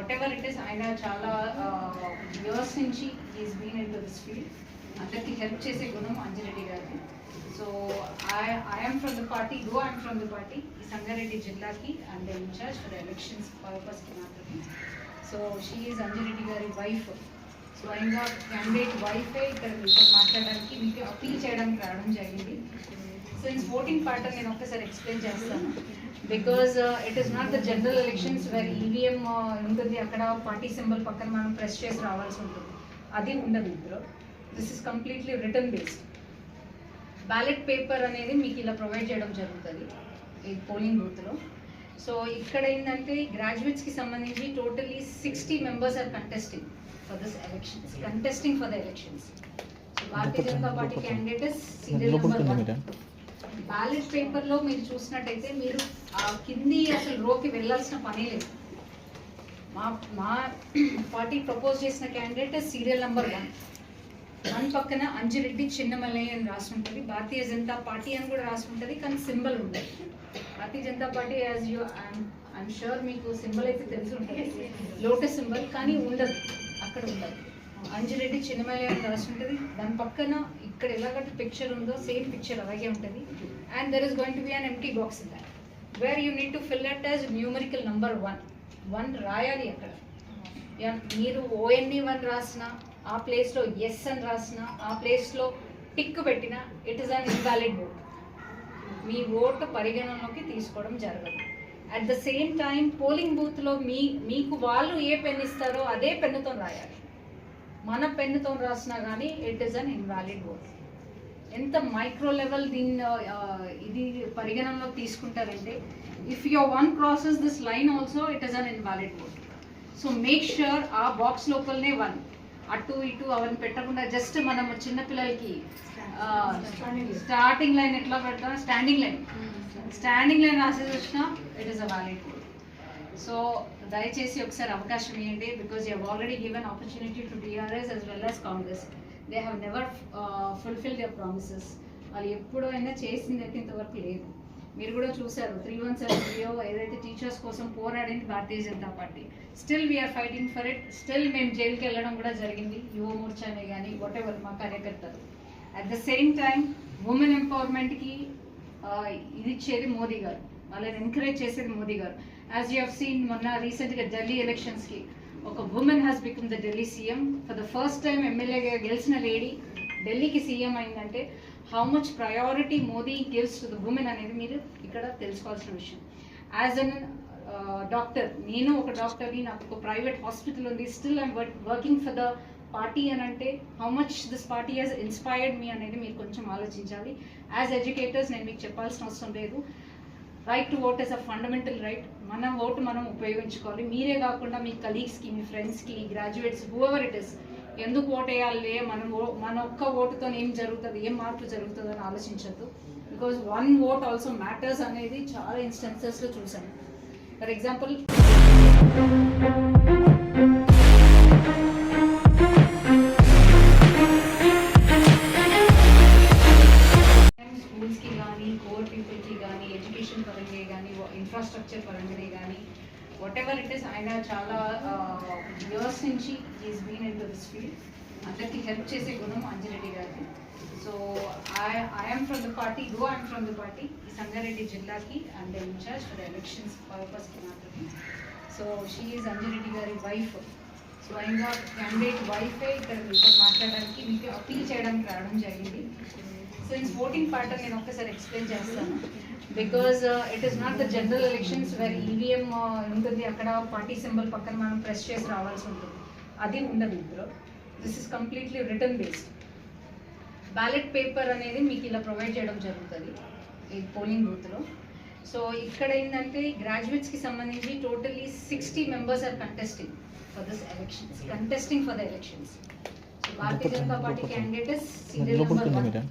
whatever it is, ఆయన చాలా years నుంచి is been into this field. అందరికీ హెల్ప్ చేసే గుణం అంజిరెడ్డి గారికి. So I'm from the party, though I'm from the party, ఈ సంగారెడ్డి జిల్లాకి అండ్ ఇన్ఛార్జ్ ఫర్ ఎలక్షన్స్ పర్పస్కి మాత్రమే. సో షీ ఈజ్ అంజిరెడ్డి గారి వైఫ్. స్వయంగా క్యాండిడేట్ వైఫే ఇక్కడ మీతో మాట్లాడడానికి, మీకు అప్పీల్ చేయడానికి రావడం జరిగింది. సో ఇన్స్ ఓటింగ్ ప్యాటర్న్ నేను ఒక్కసారి ఎక్స్ప్లెయిన్ చేస్తాను. Because it is not the general elections where EVM ఉంటుంది, అక్కడ పార్టీ సింబల్ పక్కన మనం ప్రెస్ చేసి రావాల్సి ఉంటుంది. అది ఉండదు ఇందులో. This is completely return based. Ballot paper అనేది మీకు ఇలా ప్రొవైడ్ చేయడం జరుగుతుంది ఈ పోలింగ్ బూత్లో. సో ఇక్కడ ఏంటంటే గ్రాడ్యుయేట్స్కి సంబంధించి totally 60 members are contesting for this elections, contesting for the elections. So Bharatiya Janata party candidate serial number 1. Ballot పేపర్లో మీరు చూసినట్టయితే మీరు ఆ కింది అసలు రోకి వెళ్ళాల్సిన పనే లేదు. మా పార్టీ ప్రపోజ్ చేసిన క్యాండిడేట్ సీరియల్ నెంబర్ 1. 1 పక్కన అంజిరెడ్డి చిన్నమల్లయ్య అని రాసి ఉంటుంది. భారతీయ జనతా పార్టీ అని కూడా రాసి ఉంటుంది, కానీ సింబల్ ఉంటుంది. Bharatiya Janata Party as you I'm sure మీకు సింబల్ అయితే తెలిసి ఉంటుంది, లోటస్ సింబల్, కానీ ఉండదు, అక్కడ ఉండదు. అంజిరెడ్డి చిన్నమల్లయ్య అని రాసి ఉంటుంది. దాని పక్కన ఇక్కడ ఎలాగంటే పిక్చర్ ఉందో సేమ్ పిక్చర్ అలాగే ఉంటుంది. And there is going to be an empty box in that where you need to fill it as numerical number 1 రాయాలి అక్కడ. మీరు ONE 1 రాసిన, ఆ ప్లేస్లో ఎస్ అని రాసిన, ఆ ప్లేస్లో టిక్ పెట్టిన, it is an invalid vote. Me vote పరిగణనలోకి తీసుకోవడం జరగదు. At the same time polling బూత్లో మీకు వాళ్ళు ఏ పెన్ ఇస్తారో అదే పెన్నుతో రాయాలి. మన పెన్నుతో రాసినా కానీ it is an invalid vote. ఎంత మైక్రో లెవెల్ ఇది పరిగణనలో తీసుకుంటారంటే, if your 1 crosses this line also it is an invalid vote. So make sure ఆ బాక్స్ లోపలనే 1, అటు ఇటు అవన్నీ పెట్టకుండా జస్ట్ మనం చిన్నపిల్లలకి స్టార్టింగ్ లైన్ ఎట్లా పెడతాం, స్టాండింగ్ లైన్ రాసేసి వచ్చినా it is a valid vote. So దయచేసి ఒకసారి అవకాశం ఇవ్వండి. Because you have already given opportunity to TRS as well as Congress. They have never fulfil there promises. వాళ్ళు ఎప్పుడైనా చేసింది అయితే ఇంతవరకు లేదు. మీరు కూడా చూసారు 317 ఏదైతే టీచర్స్ కోసం పోరాడింది Bharatiya Janata Party. Still we are fighting for it. Still మేము జైలుకి వెళ్ళడం కూడా జరిగింది, యువ మోర్చానే కానీ వాట్ ఎవర్ మా కార్యకర్తలు. At the same time women ఎంపవర్మెంట్కి ఇది ఇచ్చేది మోదీ గారు, వాళ్ళని ఎంకరేజ్ చేసేది మోదీ గారు. యాజ్ యూ హ్యావ్ సీన్ మొన్న రీసెంట్గా ఢిల్లీ ఎలక్షన్స్కి ఒక women has become the Delhi CM. For the first time ఎమ్మెల్యేగా గెలిచిన లేడీ ఢిల్లీకి సీఎం అయిందంటే how much priority Modi gives to the women అనేది మీరు ఇక్కడ తెలుసుకోవాల్సిన విషయం. యాజ్ అన్ డాక్టర్, నేను ఒక డాక్టర్ని, నాకు ఒక ప్రైవేట్ హాస్పిటల్ ఉంది, still I'm working for the party అని అంటే how much this party has inspired me అనేది మీరు కొంచెం ఆలోచించాలి. యాజ్ ఎడ్యుకేటర్స్ నేను మీకు చెప్పాల్సిన అవసరం లేదు. Right to vote is a fundamental right. మన ఓటు మనం ఉపయోగించుకోవాలి. మీరే కాకుండా మీ కలీగ్స్కి, మీ ఫ్రెండ్స్కి, గ్రాడ్యుయేట్స్, హూఎవర్ ఇట్ ఇస్, ఎందుకు ఓటు వేయాలి, మన ఒక్క ఓటుతో ఏం జరుగుతుంది, ఏం మార్పు జరుగుతుంది అని ఆలోచించద్దు. బికాజ్ 1 vote ఆల్సో మ్యాటర్స్ అనేది చాలా ఇన్స్టెన్సెస్లో చూసాను. ఫర్ ఎగ్జాంపుల్ స్కూల్స్కి కానీ, కోర్ పీపుల్కి కానీ, ఎడ్యుకేషన్ పరంగా కానీ, ఇన్ఫ్రాస్ట్రక్చర్ పరంగానే కానీ, వాట్ ఎవర్ ఇట్ ఈస్, ఆయన చాలా ఇయర్స్ నుంచి is been into this field. అందరికీ హెల్ప్ చేసే గుణం అంజిరెడ్డి గారికి. So I'm from the party, though I'm from the party, ఈ సంగారెడ్డి జిల్లాకి అండ్ ఇన్ఛార్జ్ ఫర్ ఎలక్షన్స్ పర్పస్కి మాత్రమే. సో షీ ఈజ్ అంజిరెడ్డి గారి వైఫ్. స్వయంగా క్యాండిడేట్ వైఫే ఇక్కడ మీతో మాట్లాడడానికి, మీకు అప్పీల్ చేయడానికి రావడం జరిగింది. సో ఇన్స్ ఓటింగ్ ప్యాటర్న్ నేను ఒక్కసారి ఎక్స్ప్లెయిన్ చేస్తాను. Because it is not the general elections where EVM ఉంటుంది, అక్కడ పార్టీ సింబల్ పక్కన మనం ప్రెస్ చేసి రావాల్సి ఉంటుంది. అది ఉండదు ఇందులో. This is completely return based. Ballot paper అనేది మీకు ఇలా ప్రొవైడ్ చేయడం జరుగుతుంది ఈ పోలింగ్ బూత్లో. సో ఇక్కడ ఏంటంటే గ్రాడ్యుయేట్స్కి సంబంధించి totally 60 members are contesting for this elections, contesting for the elections. So Bharatiya Janata party candidate serial number 1.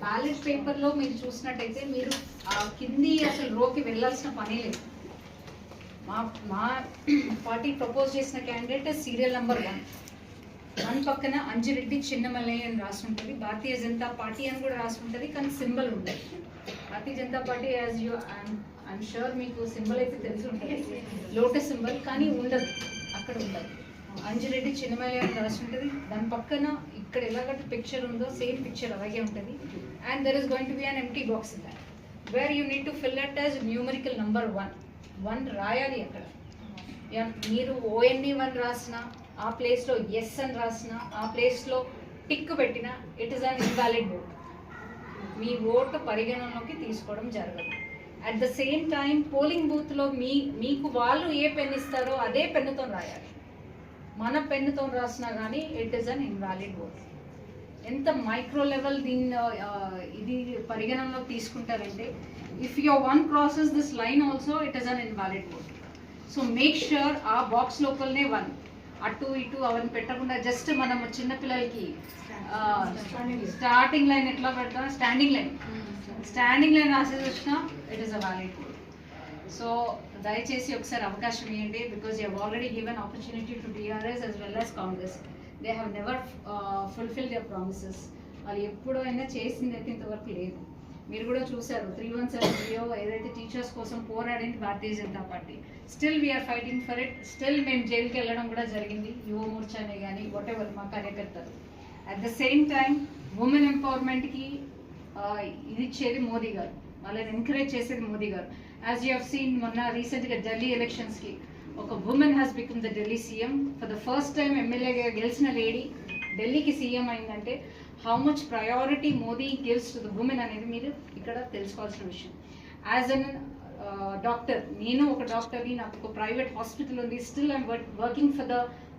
Ballot పేపర్లో మీరు చూసినట్టయితే మీరు ఆ కింది అసలు రోకి వెళ్ళాల్సిన పనే లేదు. మా పార్టీ ప్రపోజ్ చేసిన క్యాండిడేట్ సీరియల్ నెంబర్ 1. 1 పక్కన అంజిరెడ్డి చిన్నమల్లయ్య అని రాసి ఉంటుంది. భారతీయ జనతా పార్టీ అని కూడా రాసి ఉంటుంది, కానీ సింబల్ ఉంటుంది. Bharatiya Janata Party as you I'm sure మీకు సింబల్ అయితే తెలిసి ఉంటుంది, లోటస్ సింబల్, కానీ ఉండదు, అక్కడ ఉండదు. అంజిరెడ్డి చిన్నమల్లి అని రాసి ఉంటుంది. దాని పక్కన ఇక్కడ ఎలాగంటే పిక్చర్ ఉందో సేమ్ పిక్చర్ అలాగే ఉంటుంది. And there is going to be an empty box in that where you need to fill it as numerical number 1 రాయాలి అక్కడ. మీరు ONE1 రాసిన, ఆ ప్లేస్లో ఎస్ అని రాసిన, ఆ ప్లేస్లో టిక్ పెట్టిన, it is an invalid vote. Me vote పరిగణనలోకి తీసుకోవడం జరగదు. At the same time polling బూత్లో మీకు వాళ్ళు ఏ పెన్ ఇస్తారో అదే పెన్నుతో రాయాలి. మన పెన్నుతో రాసినా కానీ it is an invalid vote. ఎంత మైక్రో లెవెల్ దీన్ని ఇది పరిగణనలోకి తీసుకుంటారంటే, if your one crosses this line also it is an invalid vote. So make sure ఆ బాక్స్ లోపలనే 1 అటు ఇటు అవన్నీ పెట్టకుండా జస్ట్ మనం చిన్నపిల్లలకి స్టార్టింగ్ లైన్ ఎట్లా పెడతాం, స్టాండింగ్ లైన్ రాసేసి వచ్చినా it is a valid code. So దయచేసి ఒకసారి అవకాశం ఇవ్వండి. Because you have already given opportunity to TRS as well as Congress. They have never fulfil their promises. వాళ్ళు ఎప్పుడైనా చేసింది అయితే ఇంతవరకు లేదు. మీరు కూడా చూసారు 317 ఏదైతే టీచర్స్ కోసం పోరాడింది Bharatiya Janata Party. Still we are fighting for it. Still మేము జైలుకి వెళ్ళడం కూడా జరిగింది, యువ మోర్చానే కానీ వాట్ ఎవర్ మా కార్యకర్తలు. At the same time women ఎంపవర్మెంట్కి ఇది ఇచ్చేది మోదీ గారు, వాళ్ళని ఎంకరేజ్ చేసేది మోదీ గారు. యాజ్ యూ హ్యావ్ సీన్ మొన్న రీసెంట్గా ఢిల్లీ ఎలక్షన్స్కి ఒక women has become the Delhi CM. For the first time ఎమ్మెల్యేగా గెలిచిన లేడీ ఢిల్లీకి సీఎం అయిందంటే how much priority Modi gives to the women అనేది మీరు ఇక్కడ తెలుసుకోవాల్సిన విషయం. యాజ్ అన్ డాక్టర్, నేను ఒక డాక్టర్ని, నాకు ఒక ప్రైవేట్ హాస్పిటల్ ఉంది, still I'm working for the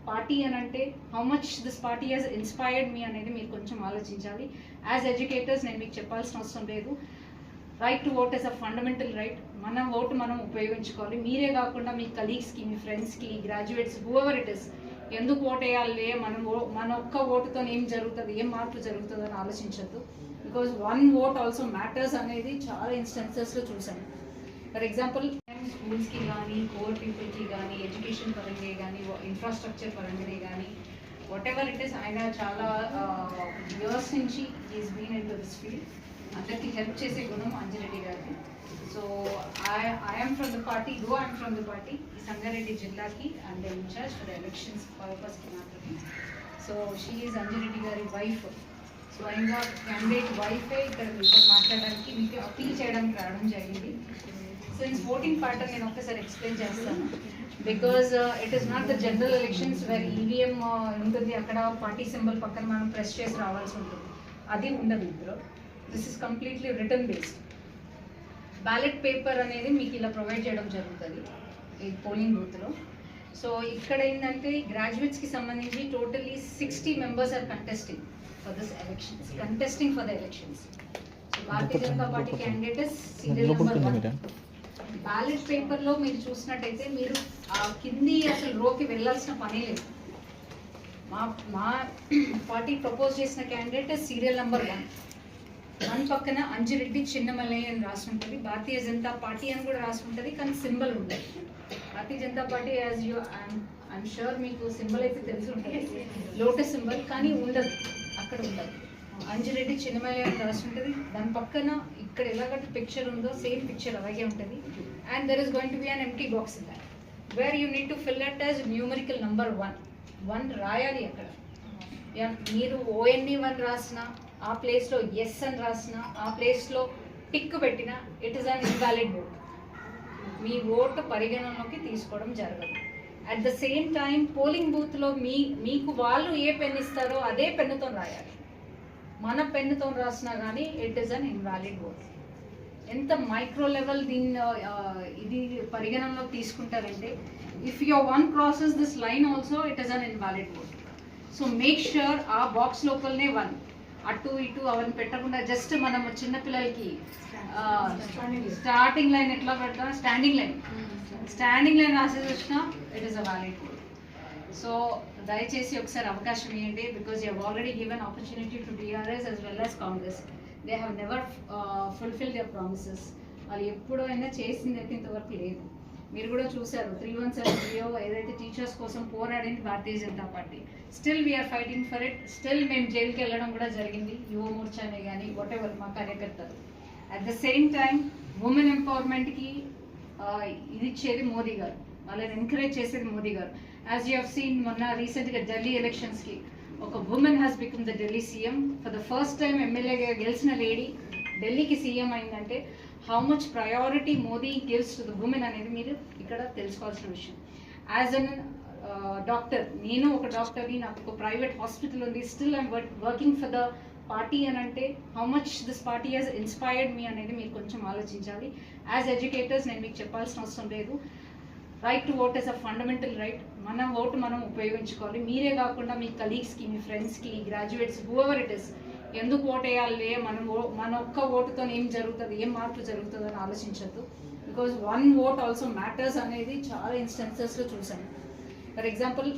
party అని అంటే how much this party has inspired me అనేది మీరు కొంచెం ఆలోచించాలి. యాజ్ ఎడ్యుకేటర్స్ నేను మీకు చెప్పాల్సిన అవసరం లేదు. Right to vote is a fundamental right. మన ఓటు మనం ఉపయోగించుకోవాలి. మీరే కాకుండా మీ కలీగ్స్కి, మీ ఫ్రెండ్స్కి, గ్రాడ్యుయేట్స్, హూఎవర్ ఇట్ ఇస్, ఎందుకు ఓట్ వేయాలి, మన ఒక్క ఓటుతో ఏం జరుగుతుంది, ఏం మార్పు జరుగుతుంది అని ఆలోచించద్దు. బికాజ్ 1 vote ఆల్సో మ్యాటర్స్ అనేది చాలా ఇన్స్టెన్సెస్లో చూసాను. ఫర్ ఎగ్జాంపుల్ స్కూల్స్కి కానీ, పూర్ పీపుల్కి కానీ, ఎడ్యుకేషన్ పరంగా కానీ, ఇన్ఫ్రాస్ట్రక్చర్ పరంగానే కానీ, వాట్ ఎవర్ ఇట్ ఈస్, ఆయన చాలా ఇయర్స్ నుంచి is been into this field. అందరికీ హెల్ప్ చేసే గుణం అంజిరెడ్డి గారికి. So I'm from the party, though I'm from the party. ఈ సంగారెడ్డి జిల్లాకి అండ్ ఇన్ఛార్జ్ ఫర్ ఎలక్షన్స్ పర్పస్కి మాత్రమే. సో షీ ఈజ్ అంజిరెడ్డి గారి వైఫ్. స్వయంగా క్యాండిడేట్ వైఫే ఇక్కడ మీతో మాట్లాడడానికి, మీకు అప్పీల్ చేయడానికి రావడం జరిగింది. సిన్స్ ఓటింగ్ ప్యాటర్న్ నేను ఒక్కసారి ఎక్స్ప్లెయిన్ చేస్తాను. Because it is not the general elections where EVM ఉంటుంది, అక్కడ పార్టీ సింబల్ పక్కన మనం ప్రెస్ చేసి రావాల్సి ఉంటుంది. అది ఉండదు ఇందులో. This is completely return based. Ballot paper అనేది మీకు ఇలా ప్రొవైడ్ చేయడం జరుగుతుంది ఈ పోలింగ్ బూత్లో. సో ఇక్కడ ఏంటంటే గ్రాడ్యుయేట్స్కి సంబంధించి totally 60 members are contesting for this elections, contesting for the elections. So Bharatiya Janata party candidate is serial number 1. Ballot పేపర్లో మీరు చూసినట్టయితే మీరు ఆ కింది అసలు రోకి వెళ్ళాల్సిన పనే లేదు. మా పార్టీ ప్రపోజ్ చేసిన క్యాండిడేట్ సీరియల్ నెంబర్ 1 పక్కన అంజిరెడ్డి చిన్నమల్లి అని రాసి ఉంటుంది. భారతీయ జనతా పార్టీ అని కూడా రాసి ఉంటుంది, కానీ సింబల్ ఉంటుంది. Bharatiya Janata Party as you I'm sure మీకు సింబల్ అయితే తెలిసి ఉంటుంది, లోటస్ సింబల్, కానీ ఉండదు, అక్కడ ఉండదు. అంజిరెడ్డి చిన్నమల్లి అని రాసి ఉంటుంది. దాని పక్కన ఇక్కడ ఎలాగంటే పిక్చర్ ఉందో సేమ్ పిక్చర్ అలాగే ఉంటుంది. And there is going to be an empty box in that where you need to fill it as numerical number 1 రాయాలి అక్కడ. మీరు ONE1 రాసిన, ఆ ప్లేస్లో ఎస్ అని రాసిన, ఆ ప్లేస్లో టిక్ పెట్టిన, it is an invalid vote. Me vote పరిగణనలోకి తీసుకోవడం జరగదు. At the same time polling బూత్లో మీకు వాళ్ళు ఏ పెన్ ఇస్తారో అదే పెన్నుతో రాయాలి. మన పెన్నుతో రాసినా కానీ it is an invalid vote. ఎంత మైక్రో లెవెల్ దీన్ని ఇది పరిగణనలోకి తీసుకుంటారంటే, if your one crosses this line also it is an invalid vote. So make sure ఆ బాక్స్ లోపలనే 1 అటు ఇటు అవన్నీ పెట్టకుండా జస్ట్ మనం చిన్నపిల్లలకి స్టార్టింగ్ లైన్ ఎట్లా పెడతాం, స్టాండింగ్ లైన్ రాసేసి వచ్చినా it is a valid code. So దయచేసి ఒకసారి అవకాశం ఇవ్వండి. Because you have already given opportunity to TRS as well as Congress. They have never fulfil their promises. వాళ్ళు ఎప్పుడైనా చేసింది అయితే ఇంతవరకు లేదు. మీరు కూడా చూసారు 317 ఏదైతే టీచర్స్ కోసం పోరాడింది Bharatiya Janata Party. Still we are fighting for it. Still మేము జైలుకి వెళ్ళడం కూడా జరిగింది, యువ మోర్చానే కానీ వాట్ ఎవర్ మా కార్యకర్తలు. At the same time women ఎంపవర్మెంట్కి ఇది ఇచ్చేది మోదీ గారు, వాళ్ళని ఎంకరేజ్ చేసేది మోదీ గారు. యాజ్ యూ హ్యావ్ సీన్ మొన్న రీసెంట్గా ఢిల్లీ ఎలక్షన్స్కి ఒక women has become the Delhi CM. For the first time ఎమ్మెల్యేగా గెలిచిన లేడీ ఢిల్లీకి సీఎం అయిందంటే how much priority Modi gives to the women అనేది మీరు ఇక్కడ తెలుసుకోవాల్సిన విషయం. యాజ్ అన్ డాక్టర్, నేను ఒక డాక్టర్ని, నాకు ఒక ప్రైవేట్ హాస్పిటల్ ఉంది, still I'm working for the party అని అంటే how much this party has inspired me అనేది మీరు కొంచెం ఆలోచించాలి. యాజ్ ఎడ్యుకేటర్స్ నేను మీకు చెప్పాల్సిన అవసరం లేదు. Right to vote is a fundamental right. మన ఓటు మనం ఉపయోగించుకోవాలి. మీరే కాకుండా మీ కలీగ్స్కి, మీ ఫ్రెండ్స్కి, గ్రాడ్యుయేట్స్, హూఎవర్ ఇట్ ఇస్, ఎందుకు ఓట్ వేయాలి, మన ఒక్క ఓటుతో ఏం జరుగుతుంది, ఏం మార్పు జరుగుతుంది అని ఆలోచించద్దు. Because one vote also matters అనేది చాలా ఇన్స్టెన్సెస్లో చూసాను. For example